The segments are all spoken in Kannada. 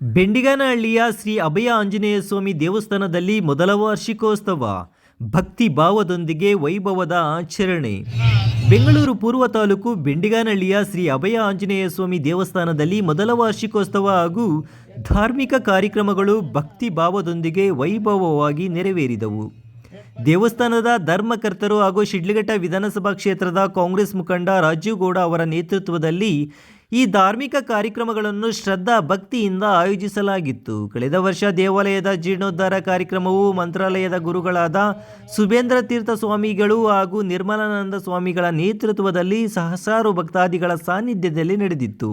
ಬೆಂಡಿಗನಹಳ್ಳಿಯ ಶ್ರೀ ಅಭಯ ಆಂಜನೇಯ ಸ್ವಾಮಿ ದೇವಸ್ಥಾನದಲ್ಲಿ ಮೊದಲ ವಾರ್ಷಿಕೋತ್ಸವ ಭಕ್ತಿ ಭಾವದೊಂದಿಗೆ ವೈಭವದ ಆಚರಣೆ. ಬೆಂಗಳೂರು ಪೂರ್ವ ತಾಲೂಕು ಬೆಂಡಿಗನಹಳ್ಳಿಯ ಶ್ರೀ ಅಭಯ ಆಂಜನೇಯ ಸ್ವಾಮಿ ದೇವಸ್ಥಾನದಲ್ಲಿ ಮೊದಲ ವಾರ್ಷಿಕೋತ್ಸವ ಹಾಗೂ ಧಾರ್ಮಿಕ ಕಾರ್ಯಕ್ರಮಗಳು ಭಕ್ತಿ ಭಾವದೊಂದಿಗೆ ವೈಭವವಾಗಿ ನೆರವೇರಿದವು. ದೇವಸ್ಥಾನದ ಧರ್ಮಕರ್ತರು ಹಾಗೂ ಶಿಡ್ಲಘಟ್ಟ ವಿಧಾನಸಭಾ ಕ್ಷೇತ್ರದ ಕಾಂಗ್ರೆಸ್ ಮುಖಂಡ ರಾಜೀವ್ ಗೌಡ ಅವರ ನೇತೃತ್ವದಲ್ಲಿ ಈ ಧಾರ್ಮಿಕ ಕಾರ್ಯಕ್ರಮಗಳನ್ನು ಶ್ರದ್ಧಾ ಭಕ್ತಿಯಿಂದ ಆಯೋಜಿಸಲಾಗಿತ್ತು. ಕಳೆದ ವರ್ಷ ದೇವಾಲಯದ ಜೀರ್ಣೋದ್ಧಾರ ಕಾರ್ಯಕ್ರಮವು ಮಂತ್ರಾಲಯದ ಗುರುಗಳಾದ ಸುಬೇಂದ್ರ ತೀರ್ಥ ಸ್ವಾಮಿಗಳು ಹಾಗೂ ನಿರ್ಮಲಾನಂದ ಸ್ವಾಮಿಗಳ ನೇತೃತ್ವದಲ್ಲಿ ಸಹಸ್ರಾರು ಭಕ್ತಾದಿಗಳ ಸಾನ್ನಿಧ್ಯದಲ್ಲಿ ನಡೆದಿತ್ತು.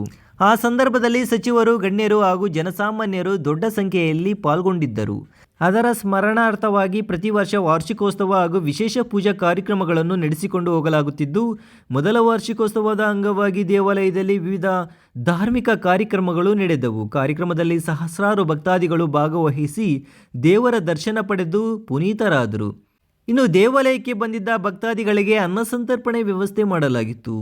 ಆ ಸಂದರ್ಭದಲ್ಲಿ ಸಚಿವರು, ಗಣ್ಯರು ಹಾಗೂ ಜನಸಾಮಾನ್ಯರು ದೊಡ್ಡ ಸಂಖ್ಯೆಯಲ್ಲಿ ಪಾಲ್ಗೊಂಡಿದ್ದರು. ಅದರ ಸ್ಮರಣಾರ್ಥವಾಗಿ ಪ್ರತಿ ವರ್ಷ ವಾರ್ಷಿಕೋತ್ಸವ ಹಾಗೂ ವಿಶೇಷ ಪೂಜಾ ಕಾರ್ಯಕ್ರಮಗಳನ್ನು ನಡೆಸಿಕೊಂಡು ಹೋಗಲಾಗುತ್ತಿದ್ದು, ಮೊದಲ ವಾರ್ಷಿಕೋತ್ಸವದ ಅಂಗವಾಗಿ ದೇವಾಲಯದಲ್ಲಿ ವಿವಿಧ ಧಾರ್ಮಿಕ ಕಾರ್ಯಕ್ರಮಗಳು ನಡೆದವು. ಕಾರ್ಯಕ್ರಮದಲ್ಲಿ ಸಹಸ್ರಾರು ಭಕ್ತಾದಿಗಳು ಭಾಗವಹಿಸಿ ದೇವರ ದರ್ಶನ ಪಡೆದು ಪುನೀತರಾದರು. ಇನ್ನು ದೇವಾಲಯಕ್ಕೆ ಬಂದಿದ್ದ ಭಕ್ತಾದಿಗಳಿಗೆ ಅನ್ನಸಂತರ್ಪಣೆ ವ್ಯವಸ್ಥೆ ಮಾಡಲಾಗಿತ್ತು.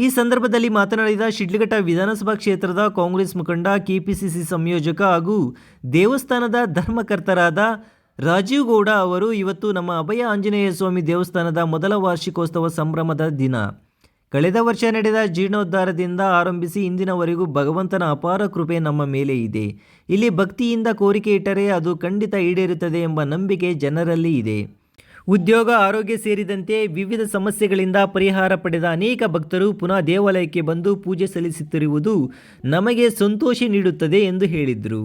ಈ ಸಂದರ್ಭದಲ್ಲಿ ಮಾತನಾಡಿದ ಶಿಡ್ಲಘಟ್ಟ ವಿಧಾನಸಭಾ ಕ್ಷೇತ್ರದ ಕಾಂಗ್ರೆಸ್ ಮುಖಂಡ, ಕೆಪಿಸಿಸಿ ಸಂಯೋಜಕ ಹಾಗೂ ದೇವಸ್ಥಾನದ ಧರ್ಮಕರ್ತರಾದ ರಾಜೀವ್ ಗೌಡ ಅವರು, ಇವತ್ತು ನಮ್ಮ ಅಭಯ ಆಂಜನೇಯ ಸ್ವಾಮಿ ದೇವಸ್ಥಾನದ ಮೊದಲ ವಾರ್ಷಿಕೋತ್ಸವ ಸಂಭ್ರಮದ ದಿನ. ಕಳೆದ ವರ್ಷ ನಡೆದ ಜೀರ್ಣೋದ್ಧಾರದಿಂದ ಆರಂಭಿಸಿ ಇಂದಿನವರೆಗೂ ಭಗವಂತನ ಅಪಾರ ಕೃಪೆ ನಮ್ಮ ಮೇಲೆ ಇದೆ. ಇಲ್ಲಿ ಭಕ್ತಿಯಿಂದ ಕೋರಿಕೆ ಇಟ್ಟರೆ ಅದು ಖಂಡಿತ ಈಡೇರುತ್ತದೆ ಎಂಬ ನಂಬಿಕೆ ಜನರಲ್ಲಿ ಇದೆ. ಉದ್ಯೋಗ, ಆರೋಗ್ಯ ಸೇರಿದಂತೆ ವಿವಿಧ ಸಮಸ್ಯೆಗಳಿಂದ ಪರಿಹಾರ ಪಡೆದ ಅನೇಕ ಭಕ್ತರು ಪುನಃ ದೇವಾಲಯಕ್ಕೆ ಬಂದು ಪೂಜೆ ಸಲ್ಲಿಸುತ್ತಿರುವುದು ನಮಗೆ ಸಂತೋಷ ನೀಡುತ್ತದೆ ಎಂದು ಹೇಳಿದರು.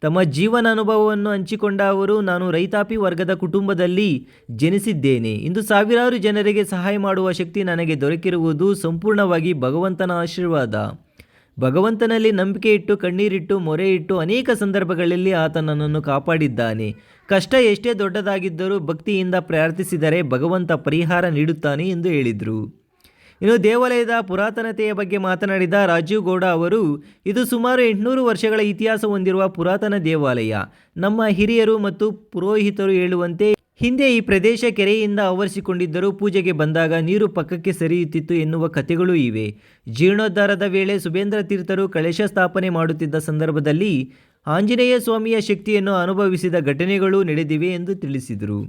ತಮ್ಮ ಜೀವನ ಅನುಭವವನ್ನು ಹಂಚಿಕೊಂಡ ಅವರು, ನಾನು ರೈತಾಪಿ ವರ್ಗದ ಕುಟುಂಬದಲ್ಲಿ ಜನಿಸಿದ್ದೇನೆ. ಇಂದು ಸಾವಿರಾರು ಜನರಿಗೆ ಸಹಾಯ ಮಾಡುವ ಶಕ್ತಿ ನನಗೆ ದೊರಕಿರುವುದು ಸಂಪೂರ್ಣವಾಗಿ ಭಗವಂತನ ಆಶೀರ್ವಾದ. ಭಗವಂತನಲ್ಲಿ ನಂಬಿಕೆ ಇಟ್ಟು, ಕಣ್ಣೀರಿಟ್ಟು, ಮೊರೆ ಇಟ್ಟು ಅನೇಕ ಸಂದರ್ಭಗಳಲ್ಲಿ ಆತ ನನ್ನನ್ನು ಕಾಪಾಡಿದ್ದಾನೆ. ಕಷ್ಟ ಎಷ್ಟೇ ದೊಡ್ಡದಾಗಿದ್ದರೂ ಭಕ್ತಿಯಿಂದ ಪ್ರಾರ್ಥಿಸಿದರೆ ಭಗವಂತ ಪರಿಹಾರ ನೀಡುತ್ತಾನೆ ಎಂದು ಹೇಳಿದರು. ಇನ್ನು ದೇವಾಲಯದ ಪುರಾತನತೆಯ ಬಗ್ಗೆ ಮಾತನಾಡಿದ ರಾಜೀವ್ ಗೌಡ ಅವರು, ಇದು ಸುಮಾರು 800 ವರ್ಷಗಳ ಇತಿಹಾಸ ಹೊಂದಿರುವ ಪುರಾತನ ದೇವಾಲಯ. ನಮ್ಮ ಹಿರಿಯರು ಮತ್ತು ಪುರೋಹಿತರು ಹೇಳುವಂತೆ ಹಿಂದೆ ಈ ಪ್ರದೇಶ ಕೆರೆಯಿಂದ ಆವರಿಸಿಕೊಂಡಿದ್ದರೂ ಪೂಜೆಗೆ ಬಂದಾಗ ನೀರು ಪಕ್ಕಕ್ಕೆ ಸರಿಯುತ್ತಿತ್ತು ಎನ್ನುವ ಕಥೆಗಳೂ ಇವೆ. ಜೀರ್ಣೋದ್ಧಾರದ ವೇಳೆ ಸುಬೇಂದ್ರ ತೀರ್ಥರು ಕಳಶ ಸ್ಥಾಪನೆ ಮಾಡುತ್ತಿದ್ದ ಸಂದರ್ಭದಲ್ಲಿ ಆಂಜನೇಯ ಸ್ವಾಮಿಯ ಶಕ್ತಿಯನ್ನು ಅನುಭವಿಸಿದ ಘಟನೆಗಳು ನಡೆದಿವೆ ಎಂದು ತಿಳಿಸಿದರು.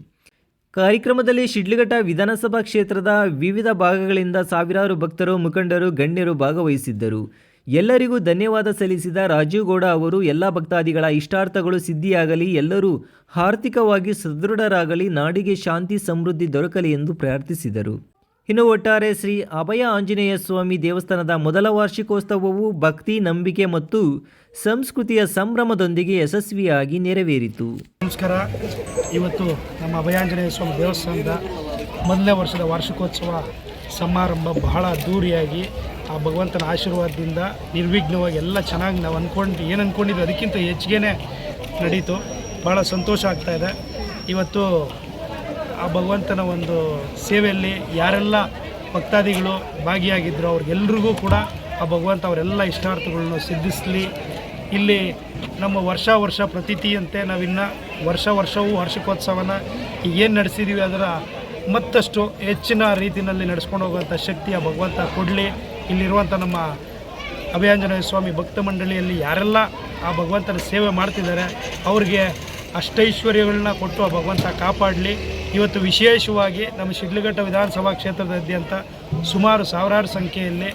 ಕಾರ್ಯಕ್ರಮದಲ್ಲಿ ಶಿಡ್ಲಘಟ್ಟ ವಿಧಾನಸಭಾ ಕ್ಷೇತ್ರದ ವಿವಿಧ ಭಾಗಗಳಿಂದ ಸಾವಿರಾರು ಭಕ್ತರು, ಮುಖಂಡರು, ಗಣ್ಯರು ಭಾಗವಹಿಸಿದ್ದರು. ಎಲ್ಲರಿಗೂ ಧನ್ಯವಾದ ಸಲ್ಲಿಸಿದ ರಾಜೀವ್ ಗೌಡ ಅವರು, ಎಲ್ಲ ಭಕ್ತಾದಿಗಳ ಇಷ್ಟಾರ್ಥಗಳು ಸಿದ್ಧಿಯಾಗಲಿ, ಎಲ್ಲರೂ ಆರ್ಥಿಕವಾಗಿ ಸದೃಢರಾಗಲಿ, ನಾಡಿಗೆ ಶಾಂತಿ ಸಮೃದ್ಧಿ ದೊರಕಲಿ ಎಂದು ಪ್ರಾರ್ಥಿಸಿದರು. ಇನ್ನು ಒಟ್ಟಾರೆ ಶ್ರೀ ಅಭಯ ಆಂಜನೇಯ ಸ್ವಾಮಿ ದೇವಸ್ಥಾನದ ಮೊದಲ ವಾರ್ಷಿಕೋತ್ಸವವು ಭಕ್ತಿ, ನಂಬಿಕೆ ಮತ್ತು ಸಂಸ್ಕೃತಿಯ ಸಂಭ್ರಮದೊಂದಿಗೆ ಯಶಸ್ವಿಯಾಗಿ ನೆರವೇರಿತು. ನಮಸ್ಕಾರ. ಇವತ್ತು ನಮ್ಮ ಅಭಯಾಂಜನೇಯ ಸ್ವಾಮಿ ದೇವಸ್ಥಾನದ ಮೊದಲನೇ ವರ್ಷದ ವಾರ್ಷಿಕೋತ್ಸವ ಸಮಾರಂಭ ಬಹಳ ಅದ್ದೂರಿಯಾಗಿ ಆ ಭಗವಂತನ ಆಶೀರ್ವಾದದಿಂದ ನಿರ್ವಿಘ್ನವಾಗಿ ಎಲ್ಲ ಚೆನ್ನಾಗಿ ನಾವು ಏನು ಅಂದ್ಕೊಂಡಿದ್ವಿ ಅದಕ್ಕಿಂತ ಹೆಚ್ಚಿಗೆ ನಡೀತು. ಭಾಳ ಸಂತೋಷ ಆಗ್ತಾಯಿದೆ. ಇವತ್ತು ಆ ಭಗವಂತನ ಒಂದು ಸೇವೆಯಲ್ಲಿ ಯಾರೆಲ್ಲ ಭಕ್ತಾದಿಗಳು ಭಾಗಿಯಾಗಿದ್ದರು ಅವ್ರಿಗೆಲ್ರಿಗೂ ಕೂಡ ಆ ಭಗವಂತ ಅವರೆಲ್ಲ ಇಷ್ಟಾರ್ಥಗಳನ್ನು ಸಿದ್ಧಿಸಲಿ. ಇಲ್ಲಿ ನಮ್ಮ ವರ್ಷ ಪ್ರತೀತಿಯಂತೆ ನಾವಿನ್ನು ವರ್ಷವೂ ವಾರ್ಷಿಕೋತ್ಸವನ ಏನು ನಡೆಸಿದ್ದೀವಿ ಅದರ ಮತ್ತಷ್ಟು ಹೆಚ್ಚಿನ ರೀತಿಯಲ್ಲಿ ನಡೆಸ್ಕೊಂಡು ಹೋಗುವಂಥ ಶಕ್ತಿ ಆ ಭಗವಂತ ಕೊಡಲಿ. ಇಲ್ಲಿರುವಂಥ ನಮ್ಮ ಅಭಯಾಂಜನೇಯ ಸ್ವಾಮಿ ಭಕ್ತ ಮಂಡಳಿಯಲ್ಲಿ ಯಾರೆಲ್ಲ ಆ ಭಗವಂತನ ಸೇವೆ ಮಾಡ್ತಿದ್ದಾರೆ ಅವ್ರಿಗೆ ಅಷ್ಟೈಶ್ವರ್ಯಗಳನ್ನ ಕೊಟ್ಟು ಆ ಭಗವಂತ ಕಾಪಾಡಲಿ. ಇವತ್ತು ವಿಶೇಷವಾಗಿ ನಮ್ಮ ಶಿಡ್ಲಘಟ್ಟ ವಿಧಾನಸಭಾ ಕ್ಷೇತ್ರದಾದ್ಯಂತ ಸುಮಾರು ಸಾವಿರಾರು ಸಂಖ್ಯೆಯಲ್ಲಿ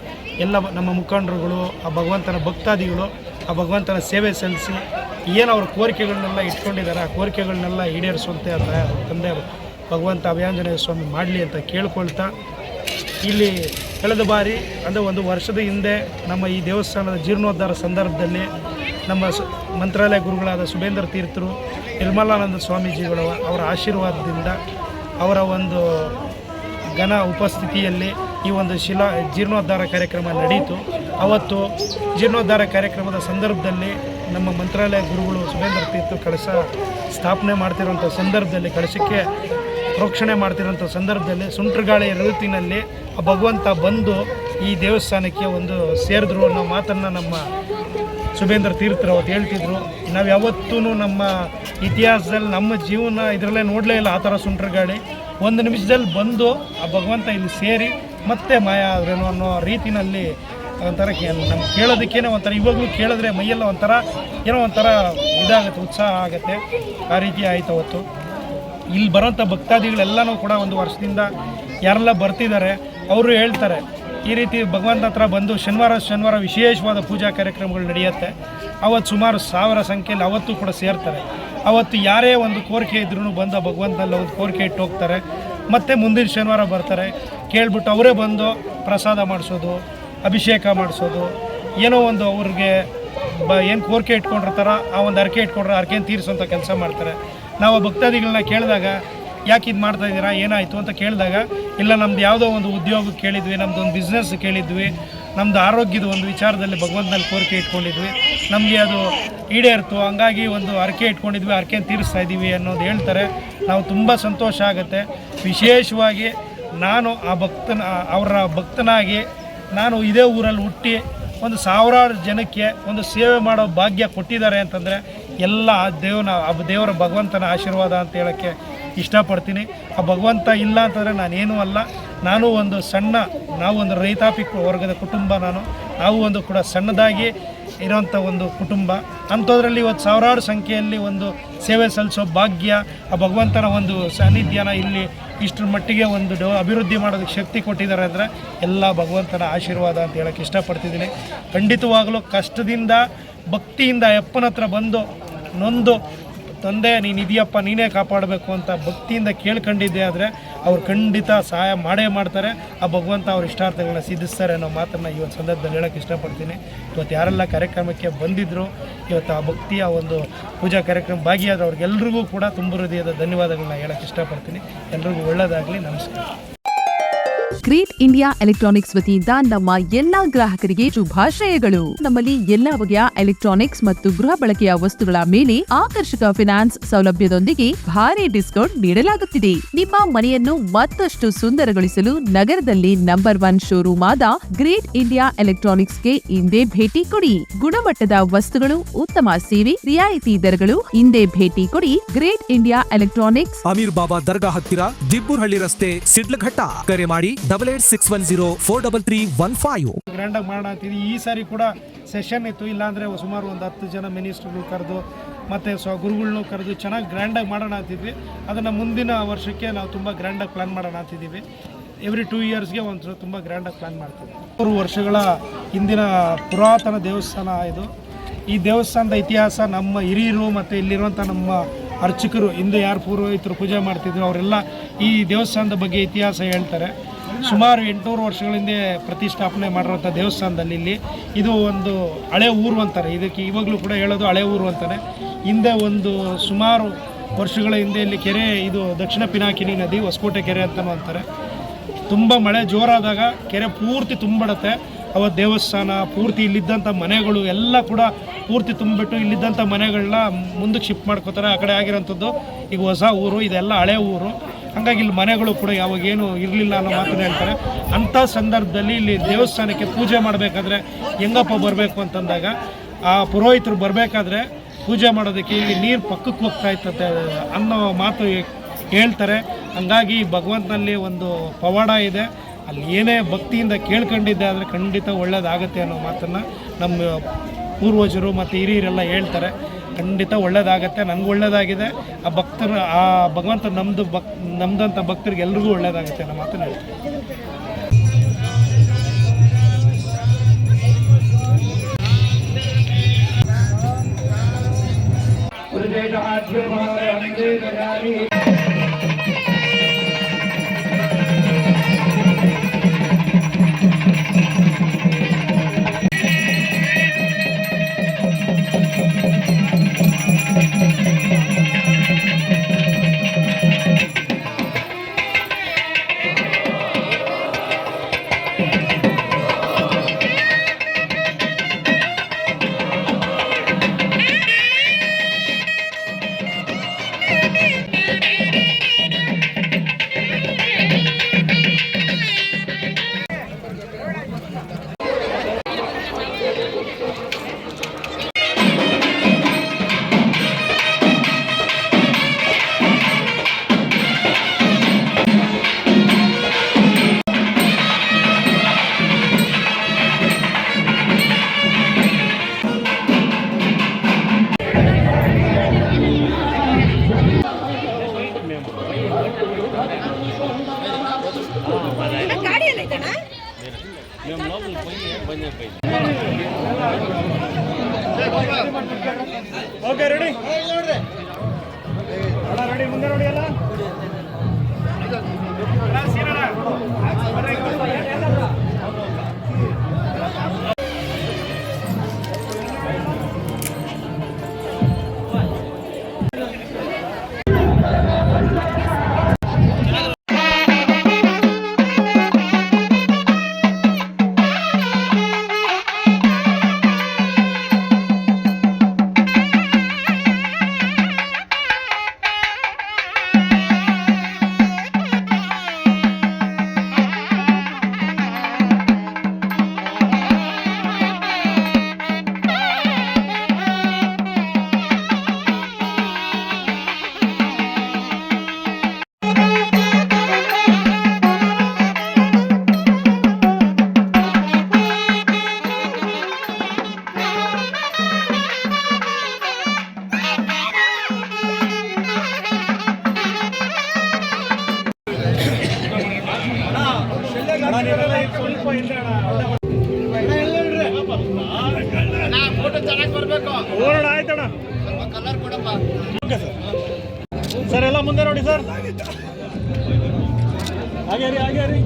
ಎಲ್ಲ ನಮ್ಮ ಮುಖಂಡರುಗಳು, ಆ ಭಗವಂತನ ಭಕ್ತಾದಿಗಳು ಆ ಭಗವಂತನ ಸೇವೆ ಸಲ್ಲಿಸಿ ಏನು ಅವ್ರ ಕೋರಿಕೆಗಳನ್ನೆಲ್ಲ ಇಟ್ಕೊಂಡಿದ್ದಾರೆ ಆ ಕೋರಿಕೆಗಳನ್ನೆಲ್ಲ ಈಡೇರಿಸುವಂತೆ ತಂದೆ ಭಗವಂತ ಅಭಯಾಂಜನೇಯ ಸ್ವಾಮಿ ಮಾಡಲಿ ಅಂತ ಕೇಳ್ಕೊಳ್ತಾ, ಇಲ್ಲಿ ಕಳೆದ ಬಾರಿ ಅಂದರೆ ಒಂದು ವರ್ಷದ ಹಿಂದೆ ನಮ್ಮ ಈ ದೇವಸ್ಥಾನದ ಜೀರ್ಣೋದ್ಧಾರ ಸಂದರ್ಭದಲ್ಲಿ ನಮ್ಮ ಮಂತ್ರಾಲಯ ಗುರುಗಳಾದ ಸುಬೇಂದ್ರ ತೀರ್ಥರು, ನಿರ್ಮಲಾನಂದ ಸ್ವಾಮೀಜಿಗಳು ಅವರ ಆಶೀರ್ವಾದದಿಂದ ಅವರ ಒಂದು ಘನ ಉಪಸ್ಥಿತಿಯಲ್ಲಿ ಈ ಒಂದು ಜೀರ್ಣೋದ್ಧಾರ ಕಾರ್ಯಕ್ರಮ ನಡೆಯಿತು. ಅವತ್ತು ಜೀರ್ಣೋದ್ಧಾರ ಕಾರ್ಯಕ್ರಮದ ಸಂದರ್ಭದಲ್ಲಿ ನಮ್ಮ ಮಂತ್ರಾಲಯ ಗುರುಗಳು ಸುಬೇಂದ್ರ ತೀರ್ಥರು ಕಳಶ ಸ್ಥಾಪನೆ ಮಾಡ್ತಿರೋಂಥ ಸಂದರ್ಭದಲ್ಲಿ, ಕಳಶಕ್ಕೆ ಪ್ರೋಕ್ಷಣೆ ಮಾಡ್ತಿರೋಂಥ ಸಂದರ್ಭದಲ್ಲಿ ಸುಂಟ್ರಗಾಳಿಯ ಋತುವಿನಲ್ಲಿ ಆ ಭಗವಂತ ಬಂದು ಈ ದೇವಸ್ಥಾನಕ್ಕೆ ಒಂದು ಸೇರಿದ್ರು ಅನ್ನೋ ಮಾತನ್ನು ನಮ್ಮ ಸುಬೇಂದ್ರ ತೀರ್ಥರು ಅವತ್ತು ಹೇಳ್ತಿದ್ರು. ನಾವು ಯಾವತ್ತೂ ನಮ್ಮ ಇತಿಹಾಸದಲ್ಲಿ ನಮ್ಮ ಜೀವನ ಇದರಲ್ಲೇ ನೋಡಲೇ ಇಲ್ಲ ಆ ಥರ ಸುಂಟ್ರಗಾಳಿ. ಒಂದು ನಿಮಿಷದಲ್ಲಿ ಬಂದು ಆ ಭಗವಂತ ಇಲ್ಲಿ ಸೇರಿ ಮತ್ತೆ ಮಾಯ ಆದ್ರೇನೋ ಅನ್ನೋ ರೀತಿಯಲ್ಲಿ ಒಂಥರ ನಮ್ಗೆ ಕೇಳೋದಕ್ಕೇನೆ ಒಂಥರ ಇವಾಗಲೂ ಕೇಳಿದ್ರೆ ಮೈಯೆಲ್ಲ ಒಂಥರ ಏನೋ ಒಂಥರ ಇದಾಗುತ್ತೆ, ಉತ್ಸಾಹ ಆಗುತ್ತೆ. ಆ ರೀತಿ ಆಯ್ತು ಅವತ್ತು. ಇಲ್ಲಿ ಬರೋಂಥ ಭಕ್ತಾದಿಗಳೆಲ್ಲನೂ ಕೂಡ ಒಂದು ವರ್ಷದಿಂದ ಯಾರೆಲ್ಲ ಬರ್ತಿದ್ದಾರೆ ಅವರು ಹೇಳ್ತಾರೆ, ಈ ರೀತಿ ಭಗವಂತ ಹತ್ರ ಬಂದು ಶನಿವಾರ ವಿಶೇಷವಾದ ಪೂಜಾ ಕಾರ್ಯಕ್ರಮಗಳು ನಡೆಯುತ್ತೆ. ಅವತ್ತು ಸುಮಾರು 1000 ಸಂಖ್ಯೆಯಲ್ಲಿ ಅವತ್ತು ಕೂಡ ಸೇರ್ತಾರೆ. ಅವತ್ತು ಯಾರೇ ಒಂದು ಕೋರಿಕೆ ಇದ್ರೂ ಬಂದು ಭಗವಂತನಲ್ಲಿ ಒಂದು ಕೋರಿಕೆ ಇಟ್ಟು ಹೋಗ್ತಾರೆ. ಮತ್ತು ಮುಂದಿನ ಶನಿವಾರ ಬರ್ತಾರೆ, ಕೇಳಿಬಿಟ್ಟು ಅವರೇ ಬಂದು ಪ್ರಸಾದ ಮಾಡಿಸೋದು, ಅಭಿಷೇಕ ಮಾಡಿಸೋದು, ಏನೋ ಒಂದು ಅವ್ರಿಗೆ ಏನು ಕೋರಿಕೆ ಇಟ್ಕೊಂಡಿರ್ತಾರೋ ಆ ಒಂದು ಹರಕೆ ಇಟ್ಕೊಂಡ್ರೆ ಹರಕೆಯನ್ನು ತೀರಿಸೋಂಥ ಕೆಲಸ ಮಾಡ್ತಾರೆ. ನಾವು ಭಕ್ತಾದಿಗಳನ್ನ ಕೇಳಿದಾಗ ಯಾಕೆ ಇದು ಮಾಡ್ತಾಯಿದ್ದೀರಾ, ಏನಾಯಿತು ಅಂತ ಕೇಳಿದಾಗ, ಇಲ್ಲ ನಮ್ದು ಯಾವುದೋ ಒಂದು ಉದ್ಯೋಗ ಕೇಳಿದ್ವಿ, ನಮ್ಮದು ಒಂದು ಬಿಸ್ನೆಸ್ ಕೇಳಿದ್ವಿ, ನಮ್ಮದು ಆರೋಗ್ಯದ ಒಂದು ವಿಚಾರದಲ್ಲಿ ಭಗವಂತನಲ್ಲಿ ಕೋರಿಕೆ ಇಟ್ಕೊಂಡಿದ್ವಿ, ನಮಗೆ ಅದು ಈಡೇರ್ತು, ಹಂಗಾಗಿ ಒಂದು ಹರಕೆ ಇಟ್ಕೊಂಡಿದ್ವಿ, ಹರಕೆಯನ್ನು ತೀರಿಸ್ತಾ ಇದ್ದೀವಿ ಅನ್ನೋದು ಹೇಳ್ತಾರೆ. ನಾವು ತುಂಬ ಸಂತೋಷ ಆಗುತ್ತೆ. ವಿಶೇಷವಾಗಿ ನಾನು ಅವರ ಭಕ್ತನಾಗಿ ನಾನು ಇದೇ ಊರಲ್ಲಿ ಹುಟ್ಟಿ ಒಂದು 1000 ಜನಕ್ಕೆ ಒಂದು ಸೇವೆ ಮಾಡೋ ಭಾಗ್ಯ ಕೊಟ್ಟಿದ್ದಾರೆ ಅಂತಂದರೆ ಎಲ್ಲ ದೇವರ ಭಗವಂತನ ಆಶೀರ್ವಾದ ಅಂತ ಹೇಳೋಕ್ಕೆ ಇಷ್ಟಪಡ್ತೀನಿ. ಆ ಭಗವಂತ ಇಲ್ಲ ಅಂತಂದರೆ ನಾನೇನೂ ಅಲ್ಲ. ನಾವು ಒಂದು ರೈತಾಪಿ ವರ್ಗದ ಕುಟುಂಬ. ನಾವು ಒಂದು ಕೂಡ ಸಣ್ಣದಾಗಿ ಇರೋಂಥ ಒಂದು ಕುಟುಂಬ. ಅಂಥದ್ರಲ್ಲಿ ಇವತ್ತು 1000 ಸಂಖ್ಯೆಯಲ್ಲಿ ಒಂದು ಸೇವೆ ಸಲ್ಲಿಸೋ ಭಾಗ್ಯ, ಆ ಭಗವಂತನ ಒಂದು ಸಾನ್ನಿಧ್ಯನ ಇಲ್ಲಿ ಇಷ್ಟರ ಮಟ್ಟಿಗೆ ಒಂದು ಅಭಿವೃದ್ಧಿ ಮಾಡೋದಕ್ಕೆ ಶಕ್ತಿ ಕೊಟ್ಟಿದ್ದಾರೆ ಅಂದರೆ ಎಲ್ಲ ಭಗವಂತನ ಆಶೀರ್ವಾದ ಅಂತ ಹೇಳೋಕ್ಕೆ ಇಷ್ಟಪಡ್ತಿದ್ದೀನಿ. ಖಂಡಿತವಾಗಲೂ ಕಷ್ಟದಿಂದ ಭಕ್ತಿಯಿಂದ ಅಪ್ಪನ ಹತ್ರ ಬಂದು ನೊಂದು, ತಂದೆ ನೀನು ಇದೆಯಪ್ಪ, ನೀನೇ ಕಾಪಾಡಬೇಕು ಅಂತ ಭಕ್ತಿಯಿಂದ ಕೇಳ್ಕೊಂಡಿದ್ದೆ ಆದರೆ ಅವ್ರು ಖಂಡಿತ ಸಹಾಯ ಮಾಡೇ ಮಾಡ್ತಾರೆ. ಆ ಭಗವಂತ ಅವ್ರ ಇಷ್ಟಾರ್ಥಗಳನ್ನ ಸಿದ್ಧಿಸ್ತಾರೆ ಅನ್ನೋ ಮಾತನ್ನು ಈ ಒಂದು ಸಂದರ್ಭದಲ್ಲಿ ಹೇಳೋಕ್ಕೆ ಇಷ್ಟಪಡ್ತೀನಿ. ಇವತ್ತು ಯಾರೆಲ್ಲ ಕಾರ್ಯಕ್ರಮಕ್ಕೆ ಬಂದಿದ್ದರು, ಇವತ್ತು ಆ ಭಕ್ತಿಯ ಒಂದು ಪೂಜಾ ಕಾರ್ಯಕ್ರಮ ಭಾಗಿಯಾದ ಅವ್ರಿಗೆಲ್ರಿಗೂ ಕೂಡ ತುಂಬ ಹೃದಯದ ಧನ್ಯವಾದಗಳನ್ನ ಹೇಳೋಕ್ಕೆ ಇಷ್ಟಪಡ್ತೀನಿ. ಎಲ್ರಿಗೂ ಒಳ್ಳೆಯದಾಗಲಿ. ನಮಸ್ಕಾರ. ಗ್ರೇಟ್ ಇಂಡಿಯಾ ಎಲೆಕ್ಟ್ರಾನಿಕ್ಸ್ ವತಿಯಿಂದ ನಮ್ಮ ಎಲ್ಲಾ ಗ್ರಾಹಕರಿಗೆ ಶುಭಾಶಯಗಳು. ನಮ್ಮಲ್ಲಿ ಎಲ್ಲಾ ಬಗೆಯ ಎಲೆಕ್ಟ್ರಾನಿಕ್ಸ್ ಮತ್ತು ಗೃಹ ಬಳಕೆಯ ವಸ್ತುಗಳ ಮೇಲೆ ಆಕರ್ಷಕ ಫಿನಾನ್ಸ್ ಸೌಲಭ್ಯದೊಂದಿಗೆ ಭಾರಿ ಡಿಸ್ಕೌಂಟ್ ನೀಡಲಾಗುತ್ತಿದೆ. ನಿಮ್ಮ ಮನೆಯನ್ನು ಮತ್ತಷ್ಟು ಸುಂದರಗೊಳಿಸಲು ನಗರದಲ್ಲಿ ನಂಬರ್ 1 ಶೋರೂಮ್ ಆದ ಗ್ರೇಟ್ ಇಂಡಿಯಾ ಎಲೆಕ್ಟ್ರಾನಿಕ್ಸ್ಗೆ ಇಂದೇ ಭೇಟಿ ಕೊಡಿ. ಗುಣಮಟ್ಟದ ವಸ್ತುಗಳು, ಉತ್ತಮ ಸೇವೆ, ರಿಯಾಯಿತಿ ದರಗಳು. ಇಂದೇ ಭೇಟಿ ಕೊಡಿ ಗ್ರೇಟ್ ಇಂಡಿಯಾ ಎಲೆಕ್ಟ್ರಾನಿಕ್ಸ್, ಅಮೀರ್ ಬಾಬಾ ದರ್ಗಾ ಹತ್ತಿರ, ದಿಬ್ಬೂರ್ಹಳ್ಳಿ ರಸ್ತೆ, ಸಿಡ್ಲಘಟ್ಟ. ಕರೆ ಮಾಡಿ 8861033315. ಗ್ರ್ಯಾಂಡಾಗಿ ಮಾಡೋಣ ಅಂತಿದ್ವಿ. ಈ ಸಾರಿ ಕೂಡ ಸೆಷನ್ ಇತ್ತು, ಇಲ್ಲಾಂದರೆ ಸುಮಾರು ಒಂದು 10 ಜನ ಮಿನಿಸ್ಟ್ರುಗಳು ಕರೆದು ಮತ್ತು ಗುರುಗಳನ್ನೂ ಕರೆದು ಚೆನ್ನಾಗಿ ಗ್ರ್ಯಾಂಡಾಗಿ ಮಾಡೋಣ ಅಂತಿದ್ವಿ. ಅದನ್ನು ಮುಂದಿನ ವರ್ಷಕ್ಕೆ ನಾವು ತುಂಬ ಗ್ರ್ಯಾಂಡಾಗಿ ಪ್ಲ್ಯಾನ್ ಮಾಡೋಣ ಅಂತಿದ್ದೀವಿ. ಎವ್ರಿ 2 ಇಯರ್ಸ್ಗೆ ಒಂದು ತುಂಬ ಗ್ರ್ಯಾಂಡಾಗಿ ಪ್ಲ್ಯಾನ್ ಮಾಡ್ತೀವಿ. 3 ವರ್ಷಗಳ ಹಿಂದಿನ ಪುರಾತನ ದೇವಸ್ಥಾನ ಇದು. ಈ ದೇವಸ್ಥಾನದ ಇತಿಹಾಸ ನಮ್ಮ ಹಿರಿಯರು ಮತ್ತು ಇಲ್ಲಿರುವಂಥ ನಮ್ಮ ಅರ್ಚಕರು, ಹಿಂದೆ ಯಾರು ಪೂರ್ವಹಿತರು ಪೂಜೆ ಮಾಡ್ತಿದ್ರು ಅವರೆಲ್ಲ ಈ ದೇವಸ್ಥಾನದ ಬಗ್ಗೆ ಇತಿಹಾಸ ಹೇಳ್ತಾರೆ. ಸುಮಾರು 800 ವರ್ಷಗಳ ಹಿಂದೆ ಪ್ರತಿಷ್ಠಾಪನೆ ಮಾಡಿರೋಂಥ ದೇವಸ್ಥಾನದಲ್ಲಿ ಇದು ಒಂದು ಹಳೆ ಊರು ಅಂತಾರೆ. ಇದಕ್ಕೆ ಇವಾಗಲೂ ಕೂಡ ಹೇಳೋದು ಹಳೆ ಊರು ಅಂತಾನೆ. ಹಿಂದೆ ಒಂದು ಸುಮಾರು ವರ್ಷಗಳ ಹಿಂದೆ ಇಲ್ಲಿ ಕೆರೆ, ಇದು ದಕ್ಷಿಣ ಪಿನಾಕಿನಿ ನದಿ, ಹೊಸಕೋಟೆ ಕೆರೆ ಅಂತಲೂ ಅಂತಾರೆ. ತುಂಬ ಮಳೆ ಜೋರಾದಾಗ ಕೆರೆ ಪೂರ್ತಿ ತುಂಬಿಡುತ್ತೆ. ಅವತ್ತು ದೇವಸ್ಥಾನ ಪೂರ್ತಿ, ಇಲ್ಲಿದ್ದಂಥ ಮನೆಗಳು ಎಲ್ಲ ಕೂಡ ಪೂರ್ತಿ ತುಂಬಿಬಿಟ್ಟು ಇಲ್ಲಿದ್ದಂಥ ಮನೆಗಳನ್ನ ಮುಂದಕ್ಕೆ ಶಿಫ್ಟ್ ಮಾಡ್ಕೋತಾರೆ. ಆ ಕಡೆ ಆಗಿರೋಂಥದ್ದು ಈಗ ಹೊಸ ಊರು, ಇದೆಲ್ಲ ಹಳೆ ಊರು. ಹಾಗಾಗಿ ಇಲ್ಲಿ ಮನೆಗಳು ಕೂಡ ಯಾವಾಗೇನು ಇರಲಿಲ್ಲ ಅನ್ನೋ ಮಾತನ್ನು ಹೇಳ್ತಾರೆ. ಅಂಥ ಸಂದರ್ಭದಲ್ಲಿ ಇಲ್ಲಿ ದೇವಸ್ಥಾನಕ್ಕೆ ಪೂಜೆ ಮಾಡಬೇಕಾದ್ರೆ ಹೆಂಗಪ್ಪ ಬರಬೇಕು ಅಂತಂದಾಗ, ಆ ಪುರೋಹಿತರು ಬರಬೇಕಾದ್ರೆ ಪೂಜೆ ಮಾಡೋದಕ್ಕೆ ಇಲ್ಲಿ ನೀರು ಪಕ್ಕಕ್ಕೆ ಹೋಗ್ತಾ ಇರ್ತದೆ ಅನ್ನೋ ಮಾತು ಹೇಳ್ತಾರೆ. ಹಂಗಾಗಿ ಭಗವಂತನಲ್ಲಿ ಒಂದು ಪವಾಡ ಇದೆ. ಅಲ್ಲಿ ಏನೇ ಭಕ್ತಿಯಿಂದ ಕೇಳ್ಕೊಂಡಿದ್ದೆ ಆದರೆ ಖಂಡಿತ ಒಳ್ಳೇದಾಗತ್ತೆ ಅನ್ನೋ ಮಾತನ್ನು ನಮ್ಮ ಪೂರ್ವಜರು ಮತ್ತು ಹಿರಿಯರೆಲ್ಲ ಹೇಳ್ತಾರೆ. ಖಂಡಿತ ಒಳ್ಳೇದಾಗತ್ತೆ. ನನಗೆ ಒಳ್ಳೇದಾಗಿದೆ. ಆ ಭಕ್ತರು, ಆ ಭಗವಂತ ನಮ್ಮದಂಥ ಭಕ್ತರಿಗೆ ಎಲ್ರಿಗೂ ಒಳ್ಳೇದಾಗುತ್ತೆ ಅನ್ನೋ ಮಾತನ್ನು ಹೇಳ್ತಾರೆ. ಓಕೆ ರೆಡಿ ರೆಡಿ ಮುಂದೆ ನೋಡಿ ಅಲ್ಲ ಆಯ್ತಣ್ಣ ಸರ್ ಎಲ್ಲ ಮುಂದೆ ನೋಡಿ ಸರ್ ಹಾಗೆ ರೀ